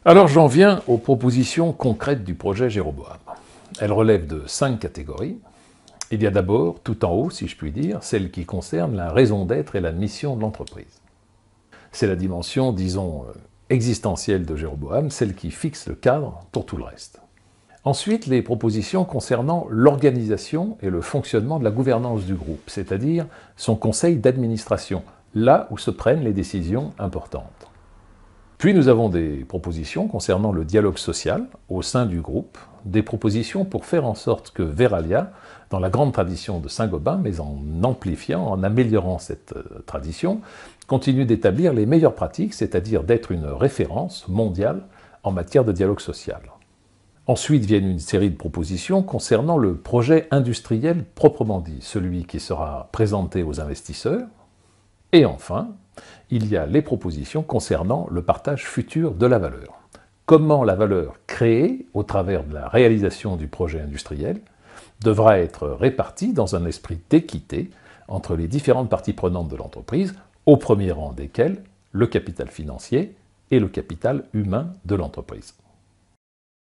Alors j'en viens aux propositions concrètes du projet Jéroboam. Elles relèvent de 5 catégories. Il y a d'abord, tout en haut, si je puis dire, celle qui concerne la raison d'être et la mission de l'entreprise. C'est la dimension, disons, existentielle de Jéroboam, celle qui fixe le cadre pour tout le reste. Ensuite, les propositions concernant l'organisation et le fonctionnement de la gouvernance du groupe, c'est-à-dire son conseil d'administration, là où se prennent les décisions importantes. Puis nous avons des propositions concernant le dialogue social au sein du groupe, des propositions pour faire en sorte que Verallia, dans la grande tradition de Saint-Gobain, mais en amplifiant, en améliorant cette tradition, continue d'établir les meilleures pratiques, c'est-à-dire d'être une référence mondiale en matière de dialogue social. Ensuite viennent une série de propositions concernant le projet industriel proprement dit, celui qui sera présenté aux investisseurs. Et enfin, il y a les propositions concernant le partage futur de la valeur. Comment la valeur créée au travers de la réalisation du projet industriel devra être répartie dans un esprit d'équité entre les différentes parties prenantes de l'entreprise, au premier rang desquelles le capital financier et le capital humain de l'entreprise.